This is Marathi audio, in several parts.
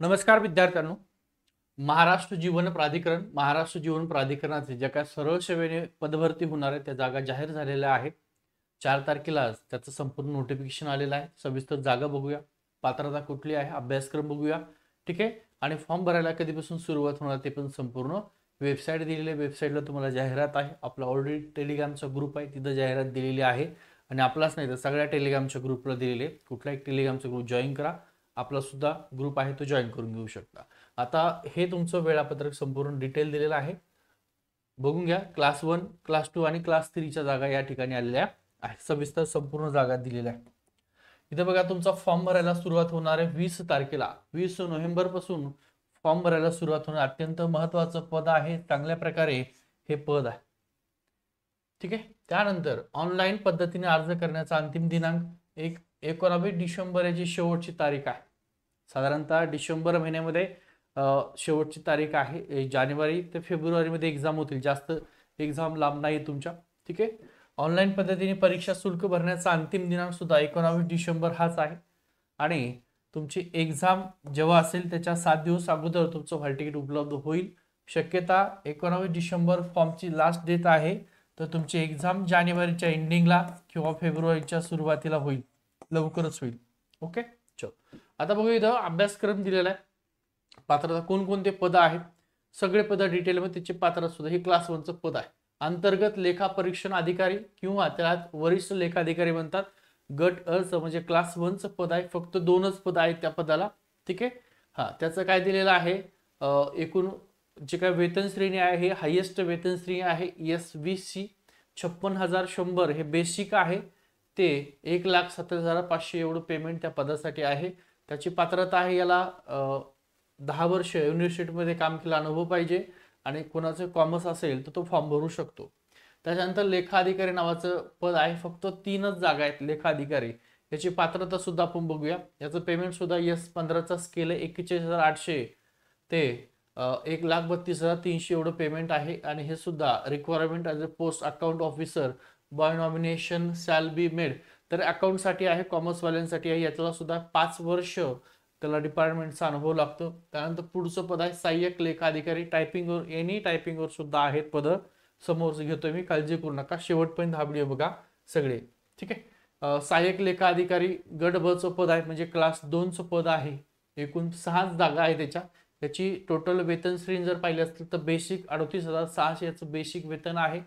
नमस्कार विद्यार्थ्यांनो. महाराष्ट्र जीवन प्राधिकरणाचे ज्या काय सरळ सेवेने पदभरती होणार आहे त्या जागा जाहीर झालेल्या आहेत. 4 तारखेला त्याचं संपूर्ण नोटिफिकेशन आलेलं आहे. सविस्तर जागा बघूया, पात्रता कुठली आहे, अभ्यासक्रम बघूया. ठीक आहे. आणि फॉर्म भरायला कधीपासून सुरुवात होणार ते पण संपूर्ण वेबसाईट दिलेली आहे. वेबसाईटला तुम्हाला जाहिरात आहे. आपला ऑलरेडी टेलिग्रामचा ग्रुप आहे, तिथं जाहिरात दिलेली आहे. आणि आपलाच नाही तर सगळ्या टेलिग्रामच्या ग्रुपला दिलेले. कुठला एक टेलिग्रामचा ग्रुप जॉईन करा. आपला सुद्धा ग्रुप आहे तो जॉईन करून घेऊ शकता. आता हे तुमचं वेळापत्रक संपूर्ण डिटेल दिलेलं आहे, बघून घ्या. क्लास 1, क्लास 2 आणि क्लास 3च्या जागा या ठिकाणी आलेल्या आहेत. सविस्तर संपूर्ण जागा दिलेल्या आहेत. इथे बघा, तुमचा फॉर्म भरायला सुरुवात होणार आहे 20 तारखेला. 20 नोव्हेंबर पासून फॉर्म भरायला सुरुवात होणार. अत्यंत महत्वाचं पद आहे, चांगल्या प्रकारे हे पद आहे. ठीक आहे. त्यानंतर ऑनलाईन पद्धतीने अर्ज करण्याचा अंतिम दिनांक 19 डिसेंबर याची शेवटची तारीख आहे. साधारणतः डिसेंबर महिन्यामध्ये शेवटची तारीख आहे. जानेवारी ते फेब्रुवारीमध्ये एक्झाम होतील, जास्त एक्झाम लांब नाही तुमच्या. ठीक आहे. ऑनलाईन पद्धतीने परीक्षा शुल्क भरण्याचा अंतिम दिनांक सुद्धा 19 डिसेंबर हाच आहे. आणि तुमची एक्झाम जेव्हा असेल त्याच्या 7 दिवस अगोदर तुमचं हॉल तिकीट उपलब्ध होईल. शक्यता 19 डिसेंबर फॉर्मची लास्ट डेट आहे, तर तुमची एक्झाम जानेवारीच्या एंडिंगला किंवा फेब्रुवारीच्या सुरुवातीला होईल, लवकरच होईल. ओके. चल, आता बघू, इथं अभ्यासक्रम दिलेला आहे. पात्रता कोणकोणते पद आहेत, सगळे पद डिटेलमध्ये त्याची पात्रता सुद्धा. हे क्लास 1चं पद आहे. अंतर्गत लेखा परीक्षण अधिकारी किंवा त्याला वरिष्ठ लेखा अधिकारी म्हणतात. गट अ म्हणजे क्लास 1चं पद आहे. फक्त 2च पद आहेत त्या पदाला. ठीक आहे. हा, त्याचं काय दिलेलं आहे, एकूण जे काय वेतन श्रेणी आहे हे हायेस्ट वेतन श्रेणी आहे SVC 56,100 हे बेसिक आहे. ते 1,70,500 एवढं पेमेंट त्या पदासाठी आहे. त्याची पात्रता आहे, याला 10 वर्ष युनिव्हर्सिटीमध्ये काम केला अनुभव पाहिजे आणि कोणाचं कॉमर्स असेल तर तो फॉर्म भरू शकतो. त्याच्यानंतर लेखा अधिकारी नावाचं पद आहे. फक्त 3च जागा आहेत लेखा अधिकारी. याची पात्रता सुद्धा आपण बघूया. याचं पेमेंट सुद्धा S15चा स्केल आहे. 41,800 ते 1,32,300 एवढं पेमेंट आहे. आणि हे सुद्धा requirement as a post account officer by nomination shall be made. तर अकाउंटसाठी आहे, कॉमर्सवाल्यांसाठी आहे. याच्याला सुद्धा 5 वर्ष त्याला डिपार्टमेंटचा अनुभव लागतो. त्यानंतर पुढचं पद आहे सहाय्यक लेखा अधिकारी. टायपिंगवर, एनी टायपिंगवर सुद्धा आहेत पद. समोर घेतोय मी, काळजी करू नका, शेवटपर्यंत हा व्हिडिओ बघा सगळे. ठीक आहे. सहाय्यक लेखा अधिकारी गट ब चं पद आहे, म्हणजे क्लास 2चं पद आहे. एकूण 6 जागा आहे त्याच्या. याची टोटल वेतन श्रेणी जर पाहिली असतील तर बेसिक 38,600 याचं बेसिक वेतन आहे.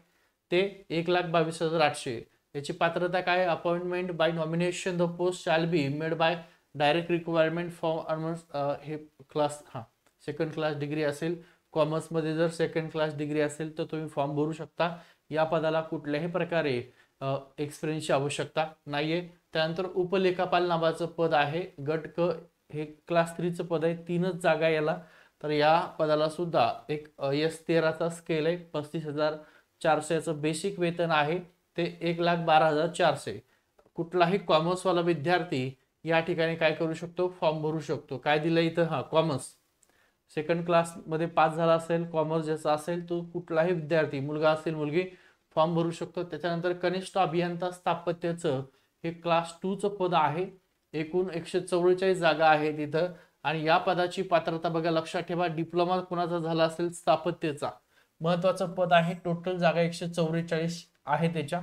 ते 1,22,800. याची पात्रता काय, appointment bye nomination. The post shall be made by direct requirement for हे क्लास, हां, सेकंड क्लास डिग्री असेल. कॉमर्समध्ये जर सेकंड क्लास डिग्री असेल तर तुम्ही फॉर्म भरू शकता. या पदाला कुठल्याही प्रकारे एक्सपिरियन्सची आवश्यकता नाहीये. त्यानंतर उपलेखापाल नावाचं पद आहे. गट क हे क्लास 3चं पद आहे. 3च जागा याला. तर या पदाला सुद्धा एक S13चा स्केल आहे. 35,400 याचं बेसिक वेतन आहे. ते 1,12,400. कुठलाही कॉमर्सवाला विद्यार्थी या ठिकाणी काय करू शकतो, फॉर्म भरू शकतो. काय दिलं इथं, हा, कॉमर्स सेकंड क्लासमध्ये पास झाला असेल, कॉमर्स ज्याचा असेल तो कुठलाही विद्यार्थी, मुलगा असेल मुलगी, फॉर्म भरू शकतो. त्याच्यानंतर कनिष्ठ अभियंता स्थापत्याचं हे क्लास 2चं पद आहे. एकूण 144 जागा आहेत तिथं. आणि या पदाची पात्रता बघा, लक्षात ठेवा, डिप्लोमा कोणाचा झाला असेल स्थापत्यचा. महत्वाचं पद आहे. टोटल जागा 144 आहे त्याच्या.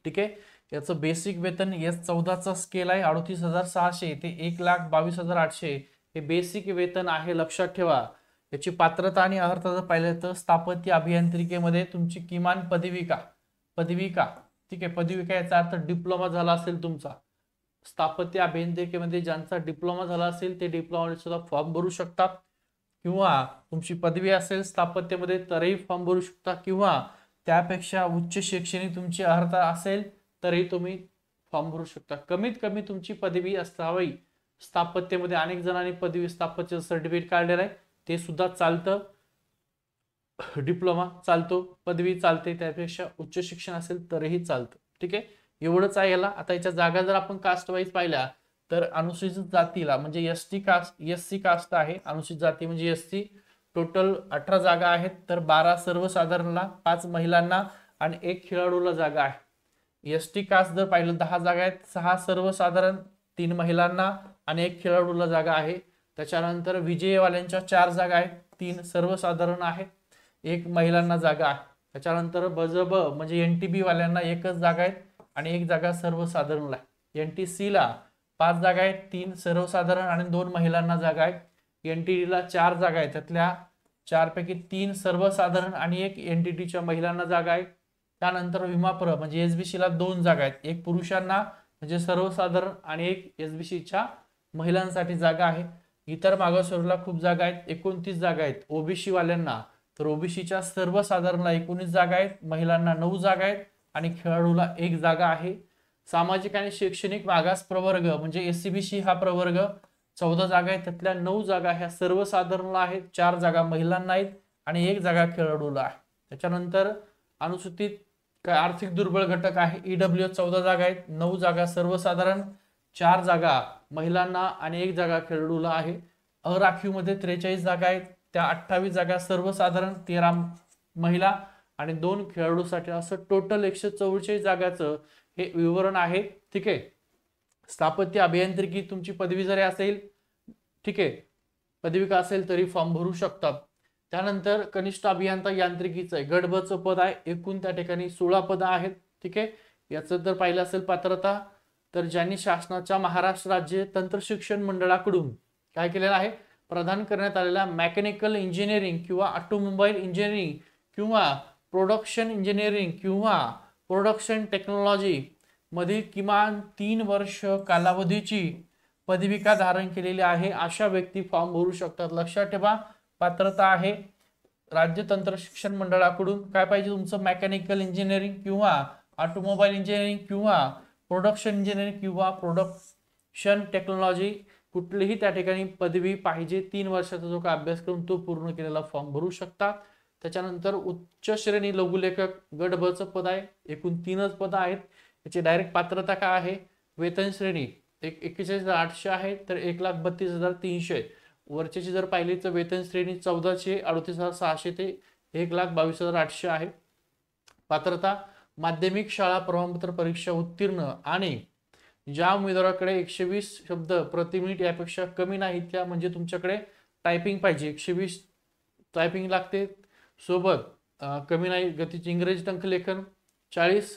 ठीक आहे. याचं बेसिक वेतन S14चा स्केल आहे. 38,600 ते 1,22,800 हे बेसिक वेतन आहे, लक्षात ठेवा. याची पात्रता आणि अर्हता जर पाहिलं तर स्थापत्य अभियांत्रिकेमध्ये तुमची किमान पदविका, ठीक आहे, पदविका याचा अर्थ डिप्लोमा झाला असेल तुमचा. स्थापत्य अभियांत्रिकेमध्ये ज्यांचा डिप्लोमा झाला असेल ते डिप्लोमा सुद्धा फॉर्म भरू शकतात. किंवा तुमची पदवी असेल स्थापत्यमध्ये तरही फॉर्म भरू शकता. किंवा त्यापेक्षा उच्च शैक्षणिक तुमची अर्हता असेल तरी तुम्ही फॉर्म भरू शकता. कमीत कमी तुमची पदवी असावी. स्थापत्यमध्ये अनेक जणांनी पदवी स्थापत्य सर्टिफिकेट काढलेलं आहे, ते सुद्धा चालतं. डिप्लोमा चालतो, पदवी चालते, त्यापेक्षा उच्च शिक्षण असेल तरीही चालतं. ठीक आहे. एवढंच आहे याला. आता याच्या जागा जर आपण कास्ट वाईज पाहिल्या तर अनुसूचित जातीला म्हणजे SC कास्ट आहे. अनुसूचित जाती म्हणजे SC. टोटल 18 जागा आहेत. तर 12 सर्वसाधारणला, 5 महिलांना आणि 1 खेळाडूला जागा आहे. ST कास्ट जर पाहिलं 10 जागा आहेत. 6 सर्वसाधारण, 3 महिलांना आणि 1 खेळाडूला जागा आहे. त्याच्यानंतर विजेवाल्यांच्या 4 जागा आहेत, 3 सर्वसाधारण आहे, 1 महिलांना जागा आहे. त्याच्यानंतर बजब म्हणजे एनटीबी वाल्यांना 1च जागा आहे आणि 1 जागा सर्वसाधारणला आहे. एनटीसी ला 5 जागा आहेत, 3 सर्वसाधारण आणि 2 महिलांना जागा आहेत. एनटीडीला 4 जागा आहेत, त्यातल्या 4 पैकी 3 सर्वसाधारण आणि 1 एनटीटीच्या महिलांना जागा आहे. त्यानंतर विमाप्र म्हणजे एसबीसीला 2 जागा आहेत, 1 पुरुषांना म्हणजे सर्वसाधारण आणि 1 एसबीसीच्या महिलांसाठी जागा आहे. इतर मागासवर्गीयाला खूप जागा आहेत, 29 जागा आहेत. ओबीसी वाल्यांना तर ओबीसीच्या सर्वसाधारणला 19 जागा आहेत, महिलांना 9 जागा आहेत आणि खेळाडूला 1 जागा आहे. सामाजिक आणि शैक्षणिक मागास प्रवर्ग म्हणजे एससीबीसी हा प्रवर्ग 14 जागा आहेत, त्यातल्या 9 जागा ह्या सर्वसाधारणला आहेत, 4 जागा महिलांना आहेत आणि 1 जागा खेळाडूला आहे. त्याच्यानंतर अनुसूचित आर्थिक दुर्बळ घटक आहे ईडब्ल्यूएस 14 जागा आहेत, 9 जागा सर्वसाधारण, 4 जागा महिलांना आणि 1 जागा खेळाडूला आहे. अराखीव मध्ये 43 जागा आहेत, त्या 28 जागा सर्वसाधारण, 13 महिला आणि 2 खेळाडूसाठी, असं टोटल 144 जागाचं हे विवरण आहे. ठीक आहे. स्थापत्य अभियांत्रिकी तुमची पदवी जरी असेल, ठीक आहे, पदविका असेल तरी फॉर्म भरू शकतात. त्यानंतर कनिष्ठ अभियंता यांत्रिकीचं आहे, गट ब चं पद आहे, एकूण त्या ठिकाणी 16 पद आहेत. ठीक आहे. याचं जर पाहिलं असेल पात्रता, तर ज्यांनी शासनाच्या महाराष्ट्र राज्य तंत्रशिक्षण मंडळाकडून काय केलेलं आहे, प्रदान करण्यात आलेल्या मेकॅनिकल इंजिनिअरिंग किंवा ऑटोमोबाईल इंजिनिअरिंग किंवा प्रोडक्शन इंजिनिअरिंग किंवा प्रोडक्शन टेक्नॉलॉजी मध्ये किमान 3 वर्ष कालावधीची पदविका धारण केलेली आहे अशा व्यक्ती फॉर्म भरू शकतात. लक्षात ठेवा, पात्रता आहे राज्य तंत्रशिक्षण मंडळाकडून काय पाहिजे तुमचं, मेकॅनिकल इंजिनिअरिंग किंवा ऑटोमोबाईल इंजिनिअरिंग किंवा प्रोडक्शन इंजिनिअरिंग किंवा प्रोडक्शन टेक्नॉलॉजी, कुठलीही त्या ठिकाणी पदवी पाहिजे. 3 वर्षाचा जो का अभ्यास करून तो पूर्ण केलेला फॉर्म भरू शकता. त्याच्यानंतर उच्च श्रेणी लघुलेखक गट ब चं पद आहे, एकूण 3च पद आहेत. याची डायरेक्ट पात्रता काय आहे, वेतन श्रेणी 41,800 आहे तर 1,32,300. वरच्याची जर पाहिली तर वेतन श्रेणी 14,38,600 ते 1,22,800 आहे. पात्रता माध्यमिक शाळा प्रमाणपत्र परीक्षा उत्तीर्ण आणि ज्या उमेदवाराकडे 120 शब्द प्रति मिनिट यापेक्षा कमी नाही, त्या म्हणजे तुमच्याकडे टायपिंग पाहिजे, 120 टायपिंग लागते, सोबत कमी नाही गतीचे इंग्रजी टंकलेखन 40.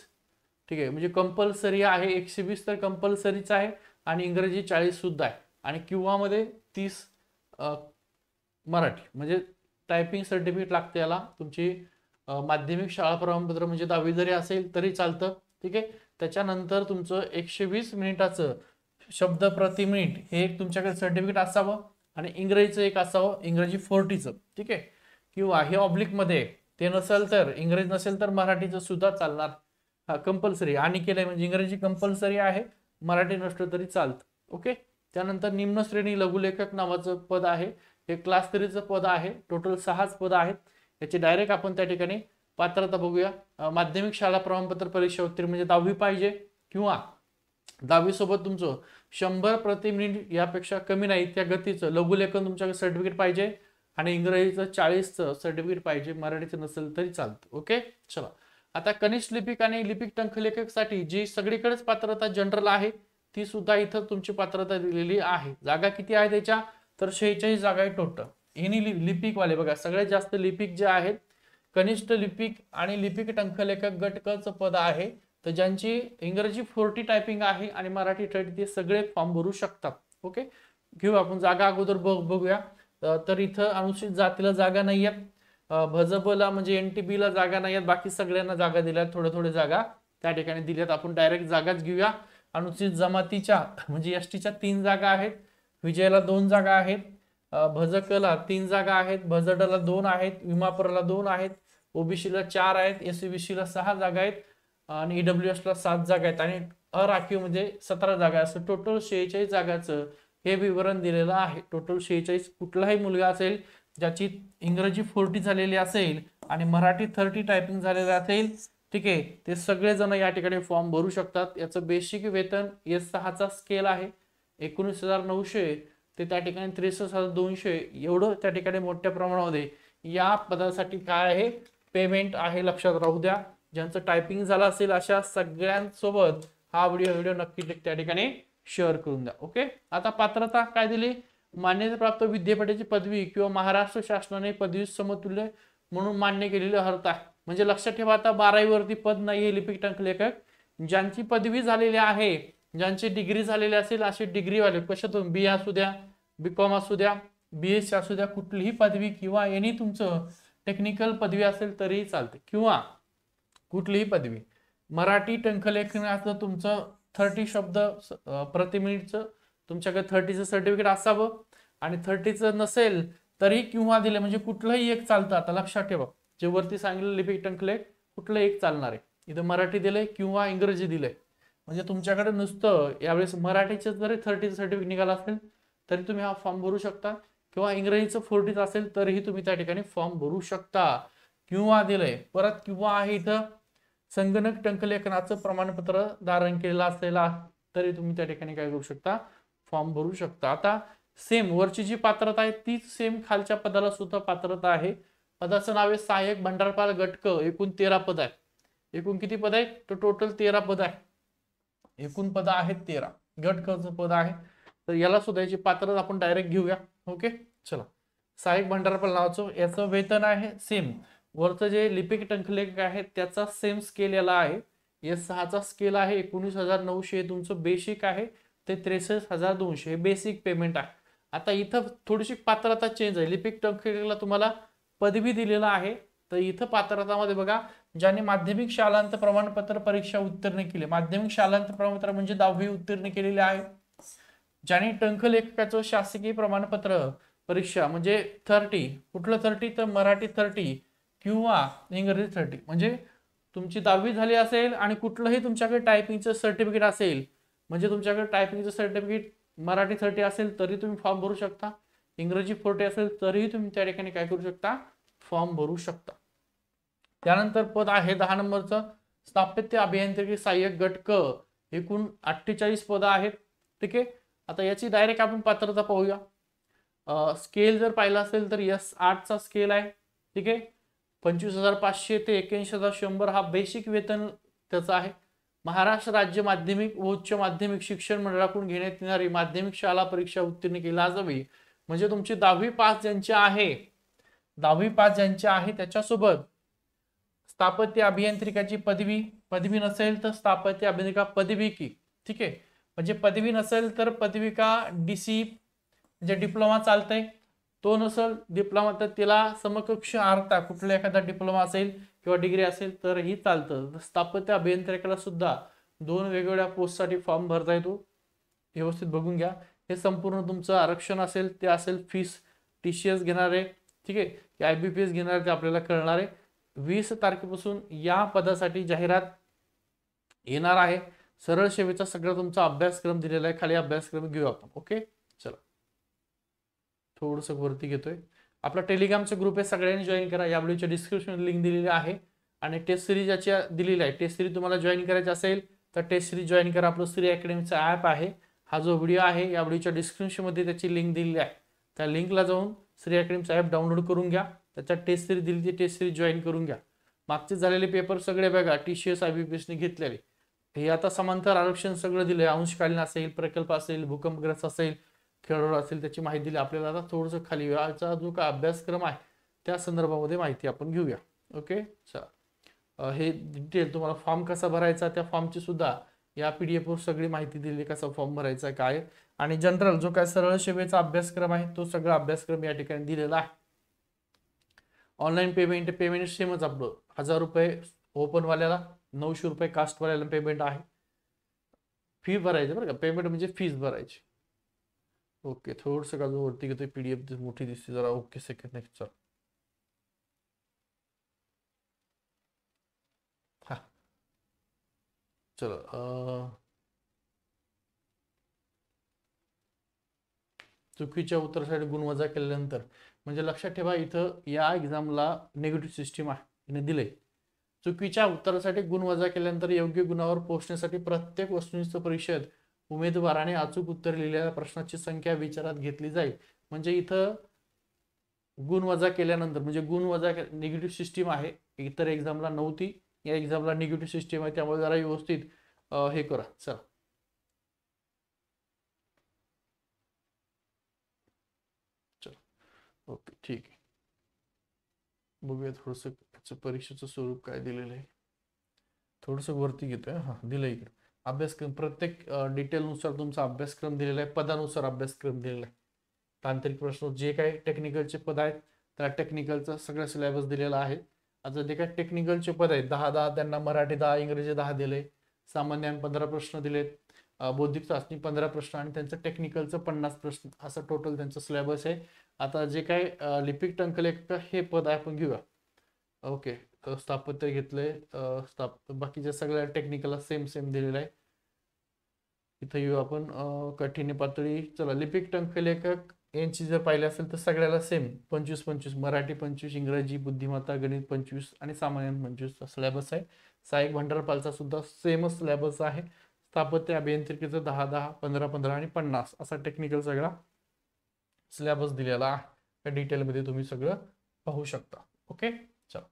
ठीक आहे, म्हणजे कंपल्सरी आहे, 120 तर कंपल्सरीच आहे आणि इंग्रजी 40 सुद्धा आहे. आणि किंवा मध्ये 30 मराठी म्हणजे टायपिंग सर्टिफिकेट लागते याला. तुमची माध्यमिक शाळा प्रमाणपत्र म्हणजे 10वी जरी असेल तरी चालतं. ठीक आहे. त्याच्यानंतर तुमचं 120 मिनिटाचं शब्द प्रति मिनिट हे एक तुमच्याकडे सर्टिफिकेट असावं आणि इंग्रजीचं एक असावं, इंग्रजी 40चं. ठीक आहे. किंवा हे ऑब्लिक मध्ये ते नसेल तर, इंग्रजी नसेल तर मराठीचं सुद्धा चालणार. हा कंपल्सरी आणि केलंय म्हणजे इंग्रजी कंपल्सरी आहे, मराठी नसलं तरी चालतं. ओके. त्यानंतर निम्न श्रेणी लघुलेखक नावाचं पद आहे, हे क्लास 3चं पद आहे. टोटल 6च पद आहेत. याची डायरेक्ट आपण त्या ठिकाणी पात्रता बघूया. माध्यमिक शाळा प्रमाणपत्र परीक्षा उत्तीर्ण म्हणजे 10वी पाहिजे किंवा 10वी सोबत तुमचं 100 प्रति मिनिट यापेक्षा कमी नाही त्या गतीचं लघुलेखन तुमच्याकडे सर्टिफिकेट पाहिजे आणि इंग्रजीचं 40चं सर्टिफिकेट पाहिजे, मराठीचं नसेल तरी चालतं. ओके. चला, आता कनिष्ठ लिपिक आणि लिपिक टंकलेखक साठी जी सगळीकडेच पात्रता जनरल आहे ती सुद्धा इथं तुमची पात्रता दिलेली आहे. जागा किती आहे त्याच्या, तर 46 जागा आहे टोटल. हे लिपिक वाले बघा, सगळ्यात जास्त लिपिक जे आहेत कनिष्ठ लिपिक आणि लिपिक टंकलेखक गट क चं पद आहे. तर ज्यांची इंग्रजी 40 टायपिंग आहे आणि मराठी 30 ते सगळे फॉर्म भरू शकतात. ओके. घेऊ आपण जागा अगोदर बघूया. तर इथं अनुसूचित जातीला जागा नाही आहेत, भजबला म्हणजे एनटीबी ला जागा नाही आहेत, बाकी सगळ्यांना जागा दिल्यात, थोडे जागा त्या ठिकाणी दिल्यात. आपण डायरेक्ट जागाच घेऊया. अनुसूचित जमातीच्या म्हणजे एसटीच्या 3 जागा आहेत, विजयला 2 जागा आहेत, भजकला 3 जागा आहेत, भजडला 2 आहेत, विमापुराला 2 आहेत, ओबीसीला 4 आहेत, एससीबीसीला 6 जागा आहेत आणि ईडब्ल्यूएसला 7 जागा आहेत आणि अराखीव म्हणजे 17 जागा. असं टोटल 46 जागाचं हे विवरण दिलेलं आहे. टोटल 46. कुठलाही मुलगा असेल ज्याची इंग्रजी 40 झालेली असेल आणि मराठी 30 टायपिंग झालेलं असेल, ठीक आहे, ते सगळे जण या ठिकाणी फॉर्म भरू शकतात. याचं बेसिक वेतन S6 चा स्केल आहे 19,900 ते त्या ठिकाणी 63,200 एवढं त्या ठिकाणी मोठ्या प्रमाणामध्ये या पदासाठी काय आहे पेमेंट आहे. लक्षात राहू द्या. ज्यांचं टायपिंग झालं असेल अशा सगळ्यांसोबत हा व्हिडिओ नक्की त्या ठिकाणी शेअर करून द्या. ओके. आता पात्रता काय दिली, मान्यताप्राप्त विद्यापीठाची पदवी किंवा महाराष्ट्र शासनाने पदवी समतुल्य म्हणून मान्य केलेली अर्थ आहे. म्हणजे लक्षात ठेवा, आता 12वी वरती पद नाहीये लिपिक टंकलेखक. ज्यांची पदवी झालेली आहे, ज्यांची डिग्री झालेली असेल असे डिग्रीवाले, कशातून बी असू द्या, बीकॉम असू द्या, बीएससी असू द्या, कुठलीही पदवी किंवा एनी तुमचं टेक्निकल पदवी असेल तरीही चालते, किंवा कुठलीही पदवी. मराठी टंकलेखनाचं तुमचं 30 शब्द प्रति मिनिटचं तुमच्याकडे 30चं सर्टिफिकेट असावं, आणि 30चं नसेल तरी किंवा दिले, म्हणजे कुठलंही एक चालतं. आता लक्षात ठेवा, जे वरती सांगितलं लिपिक टंकलेख कुठलं एक चालणार आहे. इथं मराठी दिलंय किंवा इंग्रजी दिलंय, म्हणजे तुमच्याकडे नुसतं यावेळेस मराठीचं जरी 30चं सर्टिफिकेट निघालं असेल तरी तुम्ही हा फॉर्म भरू शकता, किंवा इंग्रजीचं 40 असेल तरीही तुम्ही त्या ठिकाणी फॉर्म भरू शकता. किंवा दिलंय, परत किंवा आहे इथं संगणक टंकलेखनाचं प्रमाणपत्र धारण केलेलं असेल तरी तुम्ही त्या ठिकाणी काय करू शकता, फॉर्म भरू शकता. आता सेम वरची जी पात्रता आहे तीच सेम खालच्या पदाला सुद्धा पात्रता आहे. पदाचं नाव आहे सहाय्यक भंडारपाल गटक. एकूण 13 पद आहे. एकूण किती पद आहे, तर टोटल 13 पद आहे. एकूण पद आहेत 13, गटकचं पद आहे. तर याला सुद्धा याची पात्रता आपण डायरेक्ट घेऊया. ओके, चला. सहाय्यक भंडारपाल नावाचं याचं वेतन आहे सेम. वरचं जे लिपिक टंकलेखक आहे त्याचा सेम स्केल याला आहे. S6 चा स्केल आहे 19,900. हे तुमचं बेसिक आहे ते 63,200. हे बेसिक पेमेंट आहे. आता इथं थोडीशी पात्रता चेंज आहे. लिपिक टंकलेखकला तुम्हाला पदवी दिलेला आहे, तर इथं पात्रतामध्ये बघा, ज्याने माध्यमिक शालांत प्रमाणपत्र परीक्षा उत्तीर्ण केली. माध्यमिक शालांत प्रमाणपत्र म्हणजे 10वी उत्तीर्ण केलेले आहे. ज्याने टंकलेखकाचं शासकीय प्रमाणपत्र परीक्षा म्हणजे 30, कुठलं 30, तर मराठी 30 किंवा इंग्रजी 30, म्हणजे तुमची 10वी झाली असेल आणि कुठलंही तुमच्याकडे टायपिंगचं सर्टिफिकेट असेल, म्हणजे तुमच्याकडे टायपिंगचं सर्टिफिकेट मराठी 30 असेल तरी तुम्ही फॉर्म भरू शकता, इंग्रजी 40 असेल तरीही तुम्ही त्या ठिकाणी काय करू शकता, फॉर्म भरू शकता. त्यानंतर पद आहे 10 नंबरचं स्थापत्य अभियांत्रिकी सहाय्यक गट क. एकूण 48 पद आहेत. ठीक आहे. आता याची डायरेक्ट आपण पात्रता पाहूया. स्केल जर पाहिला असेल तर S8 चा स्केल आहे. ठीक आहे. 25,500 ते 81,100 हा बेसिक वेतन त्याचं आहे. महाराष्ट्र राज्य माध्यमिक व उच्च माध्यमिक शिक्षण मंडळाकडून घेण्यात येणारी माध्यमिक शाळा परीक्षा उत्तीर्ण केली असावी. म्हणजे तुमची 10वी पास ज्यांची आहे, 10वी पास ज्यांची आहे त्याच्यासोबत स्थापत्य अभियांत्रिकाची पदवी नसेल तर स्थापत्य अभियांत्रिका पदविकी. ठीक आहे. म्हणजे पदवी नसेल तर पदविका DC म्हणजे डिप्लोमा चालतंय. तो नसेल डिप्लोमा तर तिला समकक्ष अर्था कुठला एखादा डिप्लोमा असेल किंवा डिग्री असेल तरीही चालतं. स्थापत्य अभियांत्रिकाला सुद्धा 2 वेगवेगळ्या पोस्टसाठी फॉर्म भरता येतो. व्यवस्थित बघून घ्या. हे संपूर्ण तुमचं आरक्षण असेल ते असेल फीस TCS घेणार आहे. ठीक आहे, की IBPS घेणार आहे ते आपल्याला कळणार आहे. 20 तारखेपासून या पदासाठी जाहिरात येणार आहे. सरळ सेवेचा सगळा तुमचा अभ्यासक्रम दिलेला आहे. खाली अभ्यासक्रम घेऊ आपण. ओके, चला थोडंसं वरती घेतोय. आपला टेलिग्रामचा ग्रुप आहे, सगळ्यांनी जॉईन करा. या व्हिडिओच्या डिस्क्रिप्शन लिंक दिलेली आहे. आणि टेस्ट सिरीज याची दिलेली आहे. टेस्ट सिरीज तुम्हाला जॉईन करायची असेल तर टेस्ट सिरीज जॉईन करा. आपलं श्री अकॅडमीचा ॲप आहे. हा जो व्हिडिओ आहे या व्हिडिओच्या डिस्क्रिप्शनमध्ये त्याची लिंक दिलेली आहे. त्या लिंकला जाऊन श्री अकॅडमीचा ॲप डाउनलोड करून घ्या. त्याच्यात टेस्ट सिरीज दिली ती टेस्ट सिरीज जॉईन करून घ्या. मागचे झालेले पेपर सगळे बघा, TCS IBPSने घेतलेले. हे आता समांतर आरक्षण सगळं दिलंय. अंशकालीन असेल, प्रकल्प असेल, भूकंपग्रस्त असेल, खेळाडू असेल, त्याची माहिती दिली आपल्याला. आता थोडंसं खाली याचा जो काय अभ्यासक्रम आहे त्या संदर्भामध्ये माहिती आपण घेऊया. ओके, चला. हे डिटेल तुम्हाला फॉर्म कसा भरायचा त्या फॉर्मची सुद्धा या PDF वर सगळी माहिती दिली, कसा फॉर्म भरायचा काय. आणि जनरल जो काय सरळ सेवेचा अभ्यासक्रम आहे तो सगळा अभ्यासक्रम या ठिकाणी दिलेला आहे. ऑनलाईन पेमेंट सेमच आपलं 1000 रुपये ओपनवाल्याला, 900 रुपये कास्टवाल्याला पेमेंट आहे. फी भरायची बरं का, पेमेंट म्हणजे फीस भरायची. ओके, थोडंसं का जो वरती घेतोय PDF मोठी दिसते जरा. Okay, second next. चल हा, चलो. चुकीच्या उत्तरासाठी गुण वजा केल्यानंतर, म्हणजे लक्षात ठेवा इथं या एक्झामला निगेटिव्ह सिस्टीम आहे दिले. चुकीच्या उत्तरासाठी गुण वजा केल्यानंतर योग्य गुणावर पोहोचण्यासाठी प्रत्येक वस्तुनिष्ठ परीक्षेत उमेदवाराने अचूक उत्तर लिहिलेल्या प्रश्नाची संख्या विचारात घेतली जाईल. म्हणजे इथं गुण वजा केल्यानंतर, म्हणजे गुण वजा निगेटिव्ह सिस्टीम आहे. इतर एक्झामला नव्हती, या एक्झामला निगेटिव्ह सिस्टीम आहे. त्यामुळे जरा व्यवस्थित हे करा. चला, ओके ठीक आहे. बघूया थोडंसं याचं परीक्षेचं स्वरूप काय दिलेलं आहे. थोडंसं वरती घेतोय. हां, दिलं इकडे. अभ्यासक्रम प्रत्येक डिटेलनुसार तुमचा अभ्यासक्रम दिलेला आहे, पदानुसार अभ्यासक्रम दिलेला आहे. तांत्रिक प्रश्न जे काही टेक्निकलचे पद आहेत त्या टेक्निकलचा सगळा सिलेबस दिलेला आहे. आता जे काही टेक्निकलचे पद आहेत 10 त्यांना मराठी 10, इंग्रजी 10 दिले, सामान्य 15 प्रश्न दिलेत, बौद्धिक चाचणी 15 प्रश्न आणि त्यांचं टेक्निकलचं 50 प्रश्न, असं टोटल त्यांचं सिलेबस आहे. आता जे काही लिपिक टंकलेखक हे पद आपण घेऊया. ओके, स्थापत्य घेतलंय, बाकीच्या सगळ्या टेक्निकलला सेम सेम दिलेलं आहे. इथं येऊ आपण कठीण पातळी. चला, लिपिक टंकलेखक यांची जर पाहिली असेल तर सगळ्याला सेम 25-25, मराठी 25, इंग्रजी, बुद्धिमत्ता, गणित 25 आणि सामान्य 25 सिलेबस आहे. सहाय्यक भंडारपालचा सुद्धा सेमच सिलेबस आहे. स्थापत्य अभियांत्रिकीचं 10-10, 15-15 आणि 50 असा टेक्निकल सगळा सिलेबस दिलेला आहे. डिटेलमध्ये तुम्ही सगळं पाहू शकता. ओके, चला.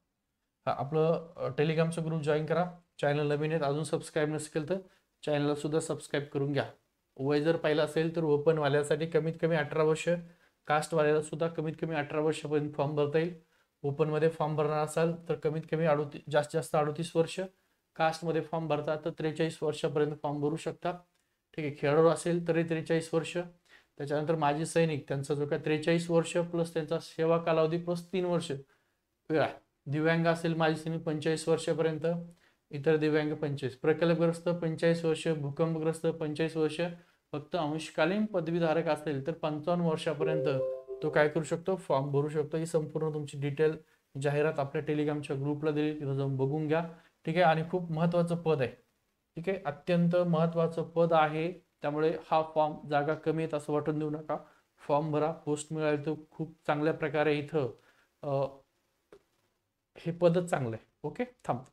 हा, आपलं टेलिग्रामचं ग्रुप जॉईन करा. चॅनल नवीन आहेत, अजून सबस्क्राईब नसेल तर चॅनलला सुद्धा सबस्क्राईब करून घ्या. वय जर पाहिलं असेल तर ओपनवाल्यासाठी कमीत कमी 18 वर्ष, कास्टवाल्याला सुद्धा कमीत कमी 18 वर्षापर्यंत फॉर्म भरता येईल. ओपनमध्ये फॉर्म भरणार असाल तर कमीत कमी जास्तीत जास्त 38 वर्ष, कास्टमध्ये फॉर्म भरता तर 43 वर्षापर्यंत फॉर्म भरू शकता. ठीक आहे. खेळाडू असेल तरी 43 वर्ष. त्याच्यानंतर माजी सैनिक त्यांचा जो काय 43 वर्ष प्लस त्यांचा सेवा कालावधी प्लस 3 वर्ष वेळा. दिव्यांग असेल माजी सैनिक 45 वर्षापर्यंत, इतर दिव्यांग 25, प्रकल्पग्रस्त 45 वर्ष, भूकंपग्रस्त 45 वर्ष. फक्त अंशकालीन पदवीधारक असेल तर 55 वर्षापर्यंत तो काय करू शकतो, फॉर्म भरू शकतो. ही संपूर्ण तुमची डिटेल जाहिरात आपल्या टेलिग्रामच्या ग्रुपला दिली, तिथं जाऊन बघून घ्या. ठीक आहे. आणि खूप महत्त्वाचं पद आहे. ठीक आहे, अत्यंत महत्त्वाचं पद आहे. त्यामुळे हा फॉर्म, जागा कमी आहेत असं वाटून देऊ नका. फॉर्म भरा, पोस्ट मिळाली तर खूप चांगल्या प्रकारे इथं हे पदच चांगलं आहे. ओके, थांबतो.